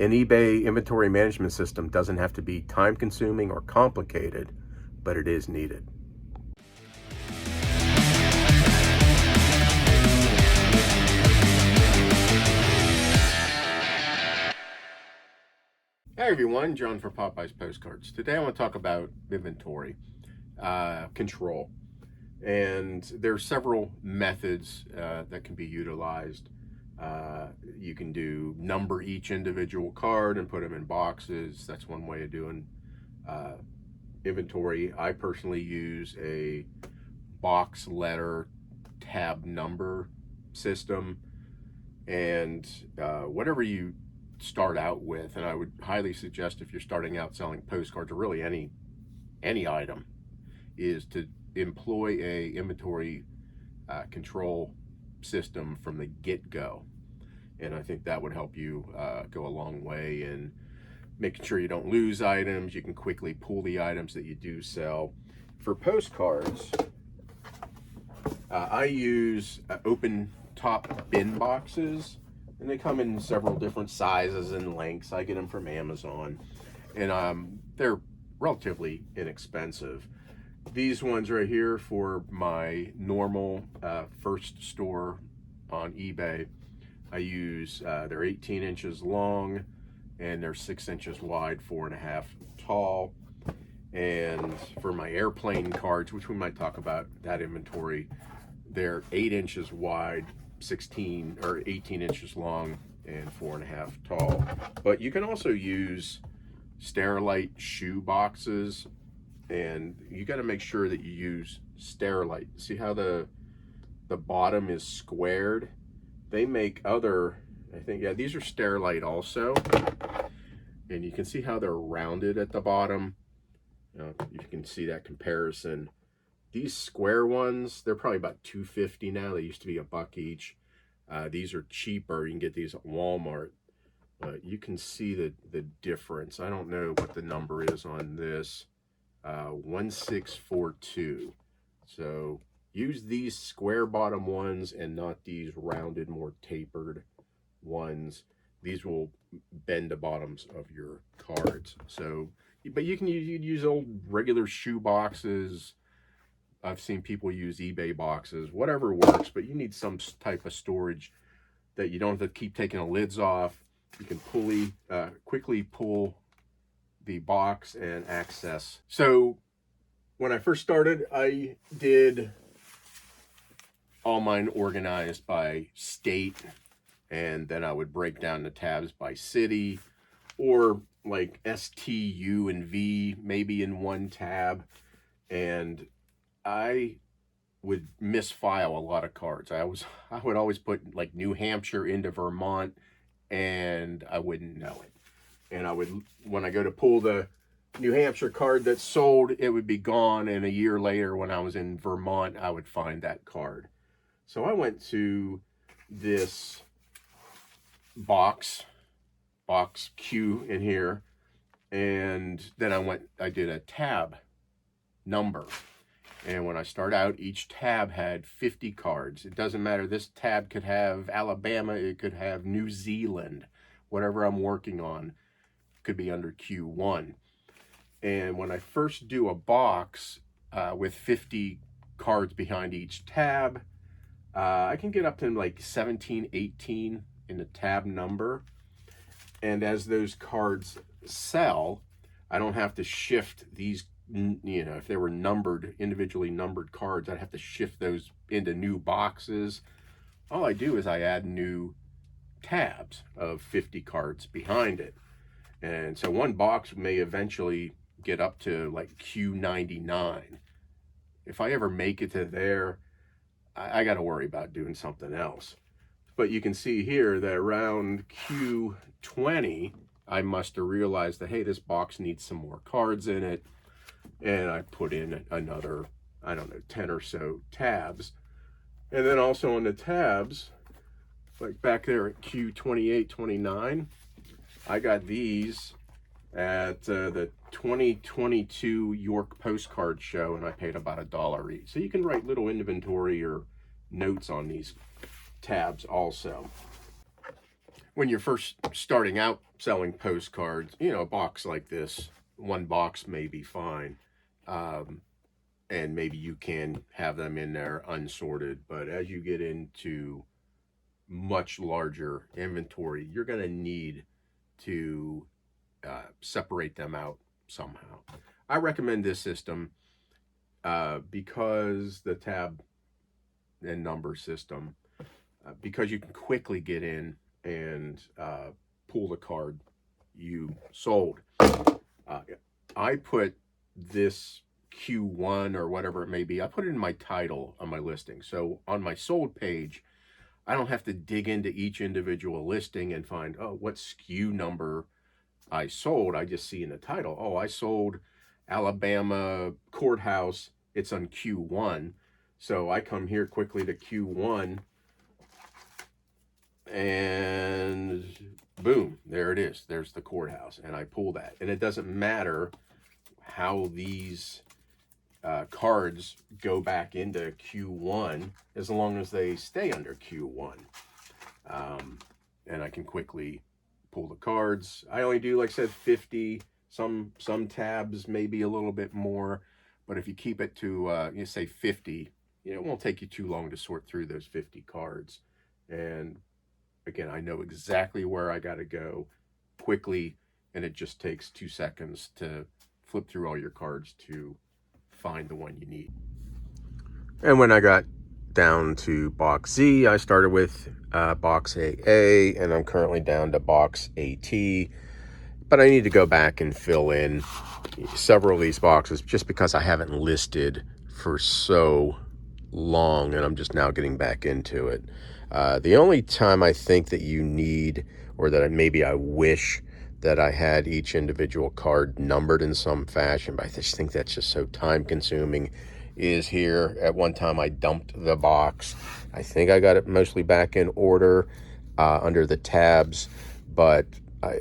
An eBay inventory management system doesn't have to be time-consuming or complicated, but it is needed. Hey everyone, John for Popeyes Postcards. Today I want to talk about inventory control. And there are several methods that can be utilized. You can number each individual card and put them in boxes. That's one way of doing inventory. I personally use a box letter tab number system, and whatever you start out with, and I would highly suggest if you're starting out selling postcards or really any item, is to employ a inventory control system from the get-go. And I think that would help you go a long way in making sure you don't lose items. You can quickly pull the items that you do sell. For postcards, I use open top bin boxes, and they come in several different sizes and lengths. I get them from Amazon, and they're relatively inexpensive. These ones right here for my normal first store on eBay, I use, they're 18 inches long and they're 6 inches wide, 4.5 tall. And for my airplane cards, which we might talk about that inventory, they're 8 inches wide, 16 or 18 inches long, and 4.5 tall. But you can also use Sterilite shoe boxes, and you got to make sure that you use Sterilite. See how the bottom is squared? They make other, I think, yeah, these are Sterilite also, and you can see how they're rounded at the bottom. You can see that comparison. These square ones, they're probably about $2.50 now. They used to be $1 each. These are cheaper. You can get these at Walmart. You can see the difference. I don't know what the number is on this. 1642. So use these square bottom ones and not these rounded, more tapered ones. These will bend the bottoms of your cards. So, but you can use old regular shoe boxes. I've seen people use eBay boxes, whatever works, but you need some type of storage that you don't have to keep taking the lids off. You can quickly pull the box and access. So when I first started, I did all mine organized by state, and then I would break down the tabs by city, or like S, T, U, and V maybe in one tab. And I would misfile a lot of cards. I would always put like New Hampshire into Vermont, and I wouldn't know it. And when I go to pull the New Hampshire card that's sold, it would be gone. And a year later, when I was in Vermont, I would find that card. So I went to this box Q in here, and then I did a tab number. And when I start out, each tab had 50 cards. It doesn't matter. This tab could have Alabama. It could have New Zealand. Whatever I'm working on could be under Q1. And when I first do a box with 50 cards behind each tab, I can get up to like 17, 18 in the tab number. And as those cards sell, I don't have to shift these. If they were individually numbered cards, I'd have to shift those into new boxes. All I do is I add new tabs of 50 cards behind it. And so one box may eventually get up to like Q99. If I ever make it to there, I got to worry about doing something else. But you can see here that around Q20, I must have realized that, hey, this box needs some more cards in it. And I put in another, 10 or so tabs. And then also on the tabs, like back there at Q28, 29, I got these at the 2022 York Postcard Show, and I paid about $1 each. So you can write little inventory or notes on these tabs also. when you're first starting out selling postcards, you know, a box like this, one box may be fine. And maybe you can have them in there unsorted. But as you get into much larger inventory, you're going to need to separate them out somehow. I recommend this system because the tab and number system, because you can quickly get in and pull the card you sold. I put this Q1 or whatever it may be, I put it in my title on my listing. So on my sold page, I don't have to dig into each individual listing and find, oh, what SKU number I sold. I just see in the title, oh, I sold Alabama Courthouse. It's on Q1. So I come here quickly to Q1 and boom, there it is. There's the courthouse. And I pull that. And it doesn't matter how these cards go back into Q1 as long as they stay under Q1. And I can quickly pull the cards. I only do, like I said, 50. Some tabs maybe a little bit more, but if you keep it to you say 50, you know, it won't take you too long to sort through those 50 cards. And again, I know exactly where I got to go quickly, and it just takes 2 seconds to flip through all your cards to find the one you need. And when I got down to box Z, I started with box AA, and I'm currently down to box AT. But I need to go back and fill in several of these boxes just because I haven't listed for so long, and I'm just now getting back into it. The only time I think that you need, or that maybe I wish that I had each individual card numbered in some fashion, but I just think that's just so time consuming, is here. At one time I dumped the box. I think I got it mostly back in order under the tabs, but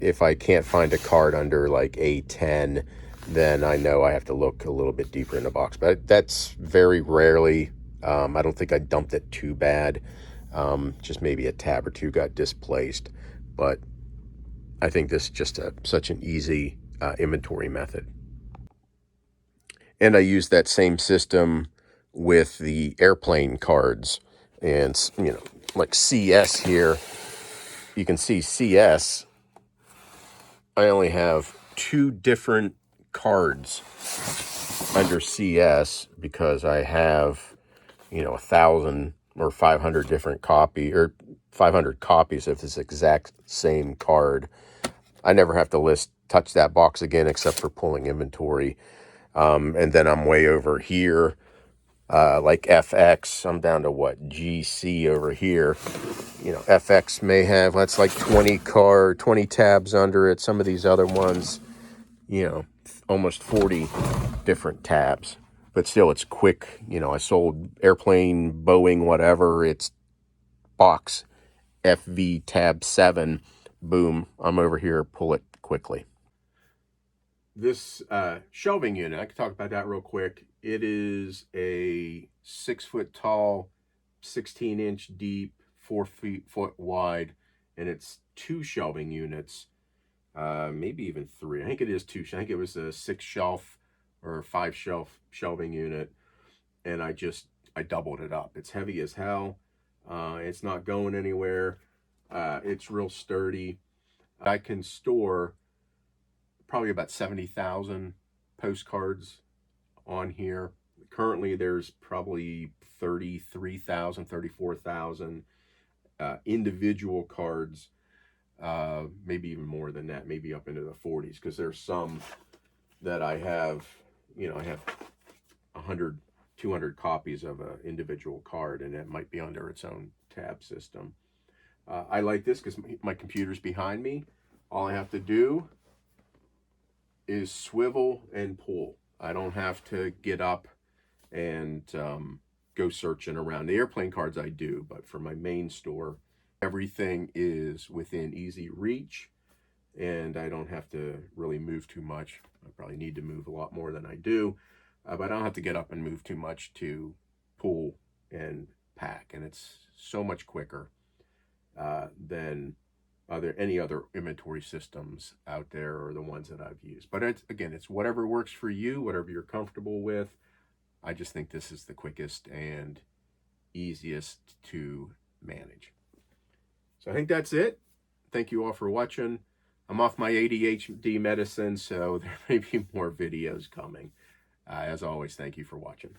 if I can't find a card under like A10, then I know I have to look a little bit deeper in the box. But that's very rarely. I don't think I dumped it too bad. Just maybe a tab or two got displaced. But I think this is just such an easy inventory method. And I use that same system with the airplane cards. And, you know, like CS here, you can see CS, I only have 2 different cards under CS because I have, you know, 1,000 or 500 different 500 copies of this exact same card. I never have to touch that box again except for pulling inventory. And then I'm way over here, like FX, I'm down to what, GC over here. You know, FX may have, that's like 20 tabs under it. Some of these other ones, you know, almost 40 different tabs. But still, it's quick. You know, I sold airplane, Boeing, whatever. It's box FV tab 7. Boom, I'm over here, pull it quickly. This shelving unit, I can talk about that real quick. It is a 6 foot tall, 16-inch deep, 4 foot wide, and it's 2 shelving units, maybe even 3. I think it is 2. I think it was a 6 shelf or 5 shelf shelving unit, and I doubled it up. It's heavy as hell. It's not going anywhere. It's real sturdy. I can store probably about 70,000 postcards on here. Currently, there's probably 33,000, 34,000 individual cards, maybe even more than that, maybe up into the 40s, because there's some that I have, you know, I have 100, 200 copies of an individual card, and it might be under its own tab system. I like this because my computer's behind me. All I have to do is swivel and pull. I don't have to get up and go searching around. The airplane cards I do, but for my main store, everything is within easy reach, and I don't have to really move too much. I probably need to move a lot more than I do, but I don't have to get up and move too much to pull and pack, and it's so much quicker than any other inventory systems out there or the ones that I've used. But it's whatever works for you, whatever you're comfortable with. I just think this is the quickest and easiest to manage. So I think that's it. Thank you all for watching. I'm off my ADHD medicine, so there may be more videos coming. As always, thank you for watching.